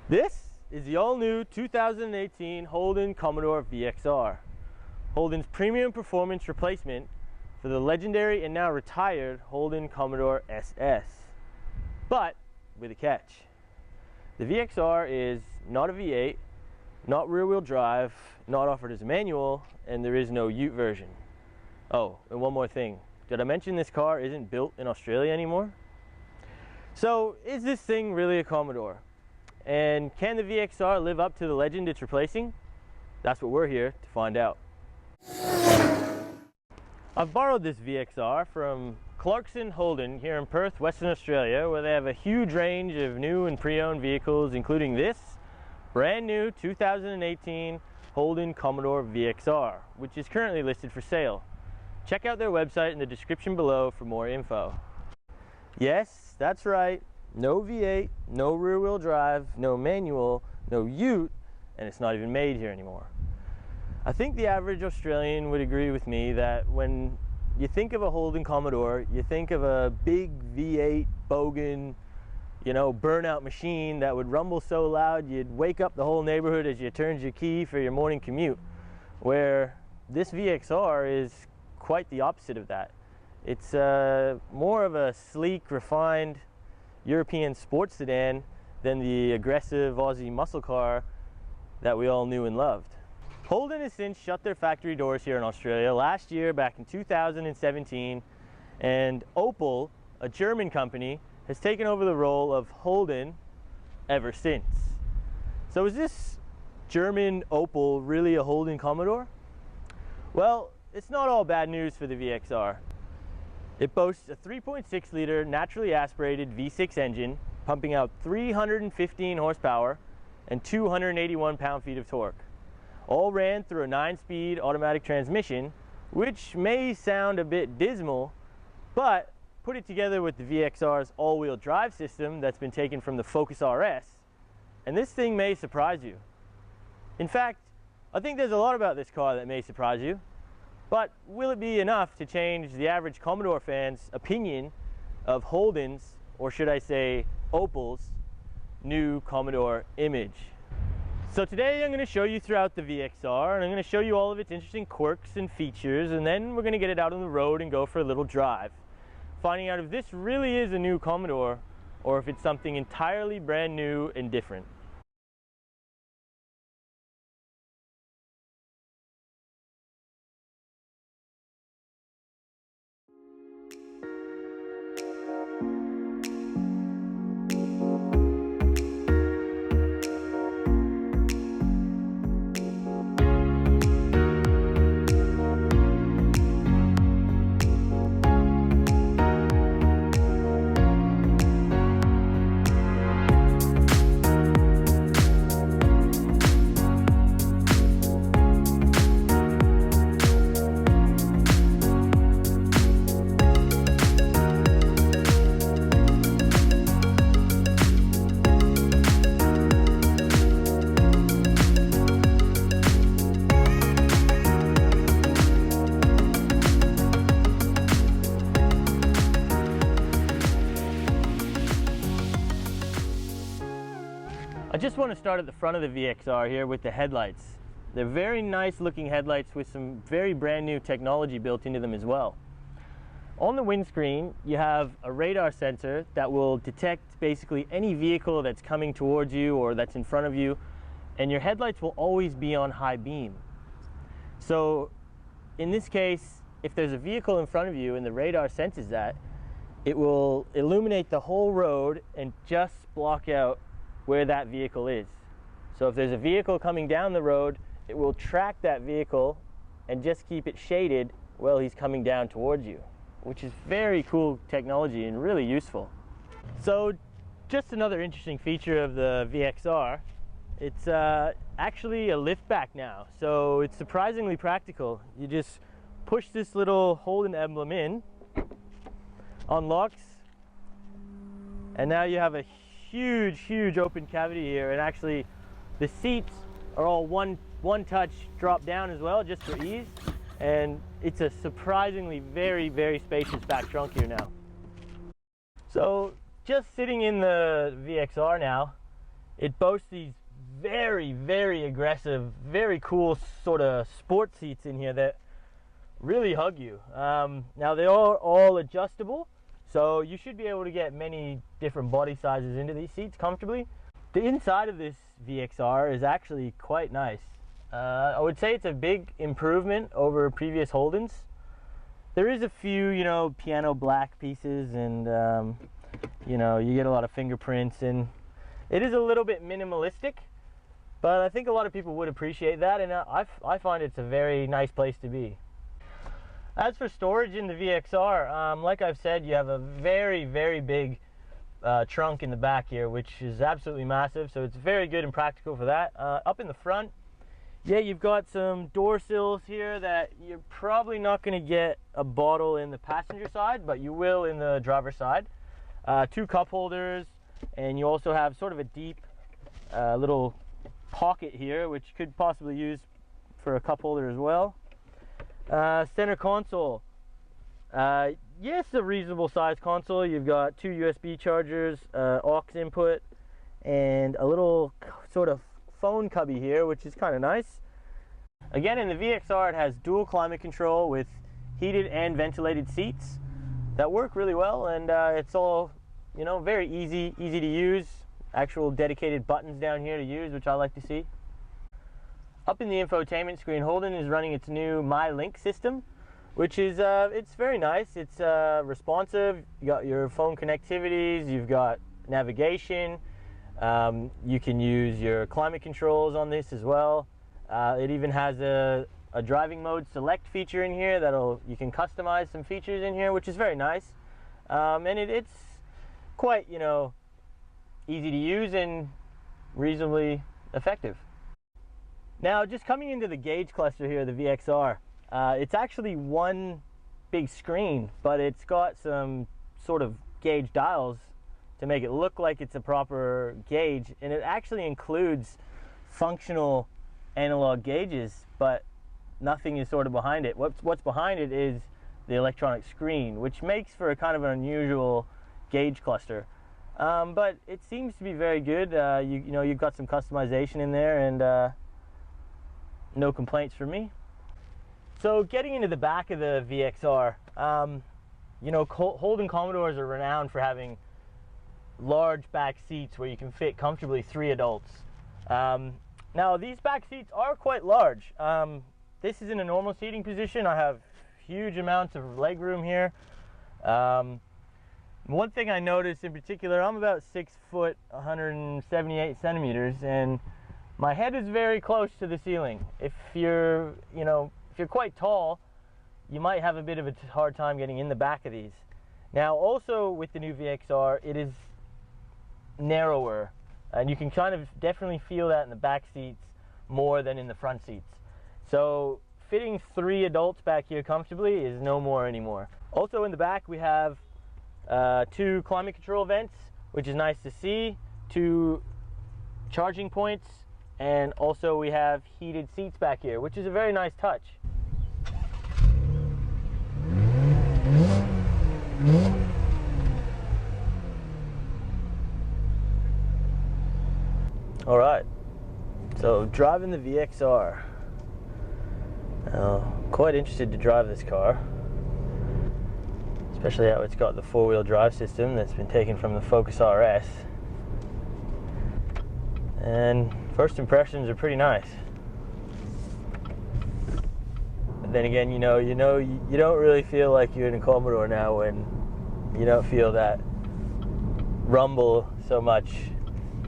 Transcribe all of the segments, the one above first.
This is the all-new 2018 Holden Commodore VXR, Holden's premium performance replacement for the legendary and now retired Holden Commodore SS, but with a catch. The VXR is not a V8, not rear-wheel drive, not offered as a manual, and there is no Ute version. Oh, and one more thing. Did I mention this car isn't built in Australia anymore? So, is this thing really a Commodore? And can the VXR live up to the legend it's replacing? That's what we're here to find out. I've borrowed this VXR from Clarkson Holden here in Perth, Western Australia, where they have a huge range of new and pre-owned vehicles, including this brand new 2018 Holden Commodore VXR, which is currently listed for sale. Check out their website in the description below for more info. Yes, that's right. No V8, no rear-wheel drive, no manual, no Ute, and it's not even made here anymore. I think the average Australian would agree with me that when you think of a Holden Commodore, you think of a big V8 bogan, burnout machine that would rumble so loud you'd wake up the whole neighborhood as you turned your key for your morning commute, where this VXR is quite the opposite of that. It's more of a sleek, refined European sports sedan than the aggressive Aussie muscle car that we all knew and loved. Holden has since shut their factory doors here in Australia last year, back in 2017, and OPEL, a German company, has taken over the role of Holden ever since. So is this German OPEL really a Holden Commodore? Well, it's not all bad news for the VXR. It boasts a 3.6 liter naturally aspirated V6 engine, pumping out 315 horsepower and 281 pound-feet of torque. All ran through a 9-speed automatic transmission, which may sound a bit dismal, but put it together with the VXR's all-wheel drive system that's been taken from the Focus RS, and this thing may surprise you. In fact, I think there's a lot about this car that may surprise you. But will it be enough to change the average Commodore fan's opinion of Holden's, or should I say OPEL's, new Commodore image? So today I'm going to show you throughout the VXR, and I'm going to show you all of its interesting quirks and features, and then we're going to get it out on the road and go for a little drive, finding out if this really is a new Commodore or if it's something entirely brand new and different. I just want to start at the front of the VXR here with the headlights. They're very nice looking headlights with some very brand new technology built into them as well. On the windscreen, you have a radar sensor that will detect basically any vehicle that's coming towards you or that's in front of you, and your headlights will always be on high beam. So in this case, if there's a vehicle in front of you and the radar senses that, it will illuminate the whole road and just block out where that vehicle is. So if there's a vehicle coming down the road, it will track that vehicle and just keep it shaded while he's coming down towards you, which is very cool technology and really useful. So just another interesting feature of the VXR, it's actually a lift back now, so it's surprisingly practical. You just push this little Holden emblem in, unlocks, and now you have a huge open cavity here, and actually the seats are all one touch drop down as well, just for ease, and it's a surprisingly very spacious back trunk here now. So just sitting in the VXR now, It boasts these very, very aggressive, very cool sort of sport seats in here that really hug you. Now they are all adjustable, so you should be able to get many different body sizes into these seats comfortably. The inside of this VXR is actually quite nice. I would say it's a big improvement over previous Holdens. There is a few, you know, piano black pieces, and you know, you get a lot of fingerprints, and it is a little bit minimalistic, but I think a lot of people would appreciate that, and I find it's a very nice place to be. As for storage in the VXR, like I've said, you have a very, very big trunk in the back here, which is absolutely massive, so it's very good and practical for that. Up in the front, yeah, you've got some door sills here that you're probably not going to get a bottle in the passenger side, but you will in the driver's side. 2 cup holders, and you also have sort of a deep little pocket here, which you could possibly use for a cup holder as well. Center console. Yes, a reasonable size console. You've got 2 USB chargers, aux input, and a little sort of phone cubby here, which is kind of nice. Again, in the VXR, it has dual climate control with heated and ventilated seats that work really well, and it's all, you know, very easy to use. Actual dedicated buttons down here to use, which I like to see. Up in the infotainment screen, Holden is running its new My Link system, which is it's very nice. It's responsive. You got your phone connectivities, you've got navigation. You can use your climate controls on this as well. It even has a driving mode select feature in here that'll, you can customize some features in here, which is very nice. And it's quite, you know, easy to use and reasonably effective. Now, just coming into the gauge cluster here, the VXR, it's actually one big screen, but it's got some sort of gauge dials to make it look like it's a proper gauge, and it actually includes functional analog gauges, but nothing is sort of behind it. What's behind it is the electronic screen, which makes for a kind of an unusual gauge cluster. But it seems to be very good. You know, you've got some customization in there, and no complaints from me. So getting into the back of the VXR, you know, Holden Commodores are renowned for having large back seats where you can fit comfortably 3 adults. Now these back seats are quite large. This is in a normal seating position. I have huge amounts of leg room here. One thing I noticed in particular, I'm about 6 foot, 178 centimeters, and my head is very close to the ceiling. If you're, you know, if you're quite tall, you might have a bit of a hard time getting in the back of these. Now also with the new VXR, it is narrower, and you can kind of definitely feel that in the back seats more than in the front seats. So fitting 3 adults back here comfortably is no more anymore. Also in the back we have 2 climate control vents, which is nice to see, 2 charging points, and also we have heated seats back here, which is a very nice touch. All right, so driving the VXR. Quite interested to drive this car, especially how it's got the 4-wheel drive system that's been taken from the Focus RS. And first impressions are pretty nice. But then again, you don't really feel like you're in a Commodore now when you don't feel that rumble so much.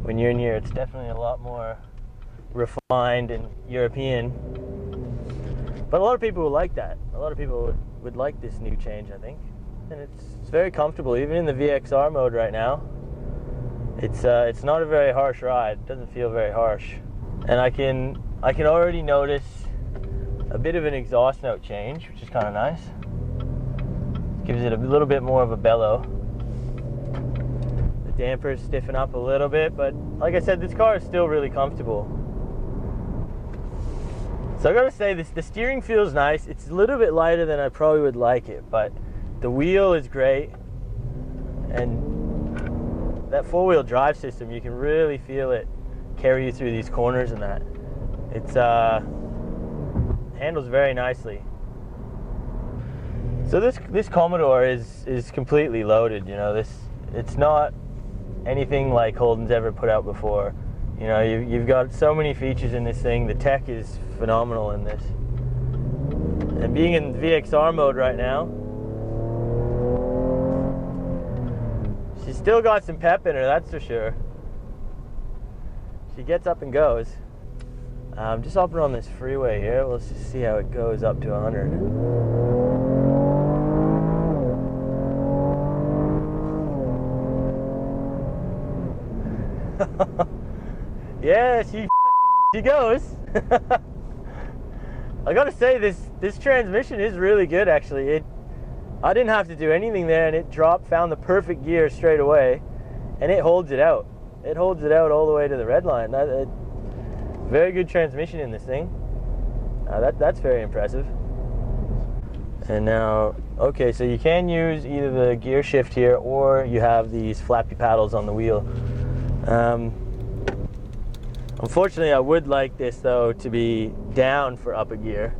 When you're in here, it's definitely a lot more refined and European. But a lot of people would like that. A lot of people would like this new change, I think. And it's very comfortable, even in the VXR mode right now. It's not a very harsh ride. It doesn't feel very harsh. And I can already notice a bit of an exhaust note change, which is kind of nice. Gives it a little bit more of a bellow. The dampers stiffen up a little bit, but like I said, this car is still really comfortable. So I gotta say, the steering feels nice. It's a little bit lighter than I probably would like it, but the wheel is great, and that 4-wheel drive system, you can really feel it carry you through these corners and that. It's handles very nicely. So this Commodore is completely loaded. You know, it's not anything like Holden's ever put out before. You know, you've got so many features in this thing. The tech is phenomenal in this. And being in VXR mode right now, she's still got some pep in her, that's for sure. She gets up and goes. I'm just hopping on this freeway here. Let's just see how it goes up to 100. Yeah, she goes. I gotta say, this transmission is really good, actually. I didn't have to do anything there, and it found the perfect gear straight away, and it holds it out. It holds it out all the way to the red line. Very good transmission in this thing. That's very impressive. And now, okay, so you can use either the gear shift here, or you have these flappy paddles on the wheel. Unfortunately, I would like this, though, to be down for up a gear,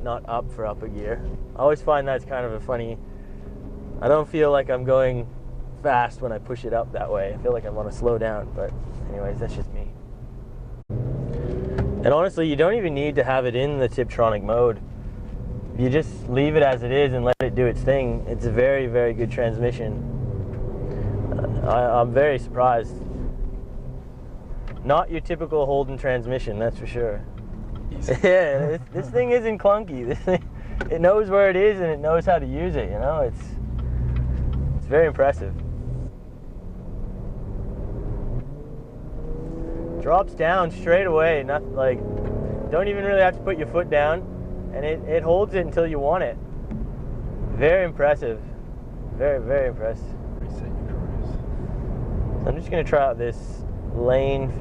not up for up a gear. I always find that's kind of a funny... I don't feel like I'm going fast when I push it up that way. I feel like I want to slow down, but anyways, that's just me. And honestly, you don't even need to have it in the Tiptronic mode. You just leave it as it is and let it do its thing. It's a very, very good transmission. I'm very surprised. Not your typical Holden transmission, that's for sure. Yeah, this thing isn't clunky. This thing, it knows where it is and it knows how to use it. You know, it's very impressive. Drops down straight away. Not like, don't even really have to put your foot down, and it holds it until you want it. Very impressive. Very, very impressed. Reset your cruise. So I'm just gonna try out this lane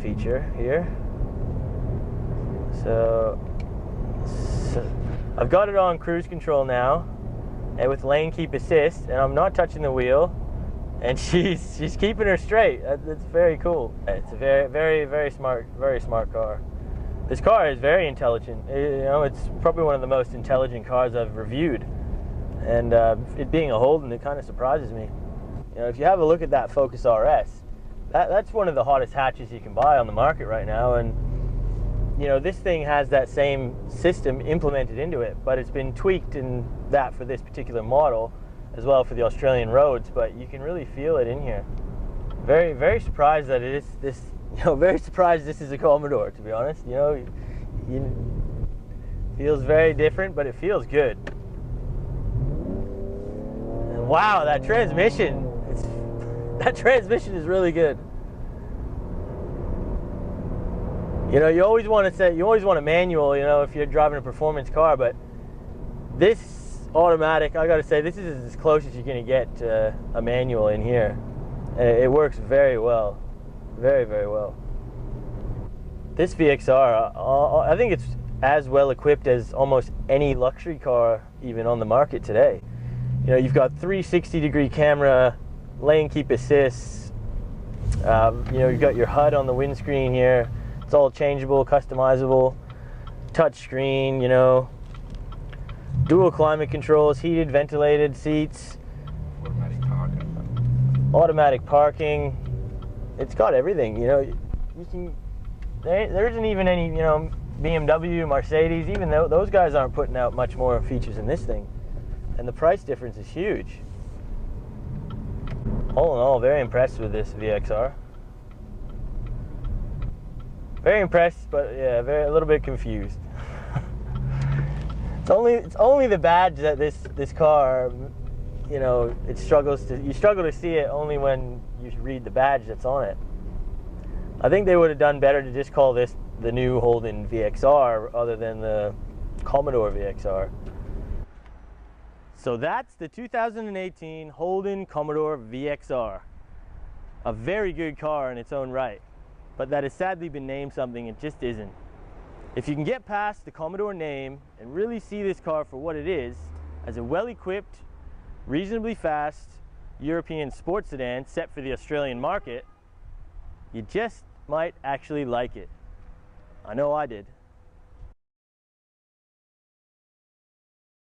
feature here. So I've got it on cruise control now, and with lane keep assist, and I'm not touching the wheel, and she's keeping her straight. That's very cool. It's a very, very, very smart car. This car is very intelligent. You know, it's probably one of the most intelligent cars I've reviewed, and it being a Holden, it kind of surprises me. You know, if you have a look at that Focus RS, that's one of the hottest hatches you can buy on the market right now, and you know, this thing has that same system implemented into it, but it's been tweaked in that for this particular model, as well for the Australian roads, but you can really feel it in here. Very, very surprised that it is this, you know, very surprised this is a Commodore, to be honest. You know, feels very different, but it feels good. And wow, that transmission is really good. You know, you always want a manual, you know, if you're driving a performance car, but this automatic, I gotta say, this is as close as you're gonna get to a manual in here. It works very well. Very, very well. This VXR, I think it's as well equipped as almost any luxury car even on the market today. You know, you've got 360-degree camera, lane keep assist, you know, you've got your HUD on the windscreen here. It's all changeable, customizable, touch screen, you know, dual climate controls, heated, ventilated seats, automatic parking. It's got everything, you know. You can. There isn't even any, you know, BMW, Mercedes. Even though those guys aren't putting out much more features in this thing, and the price difference is huge. All in all, very impressed with this VXR. Very impressed, but yeah, a little bit confused. It's only the badge that this car, you know, you struggle to see it only when you read the badge that's on it. I think they would have done better to just call this the new Holden VXR other than the Commodore VXR. So that's the 2018 Holden Commodore VXR. A very good car in its own right, but that has sadly been named something it just isn't. If you can get past the Commodore name and really see this car for what it is, as a well-equipped, reasonably fast European sports sedan set for the Australian market, you just might actually like it. I know I did.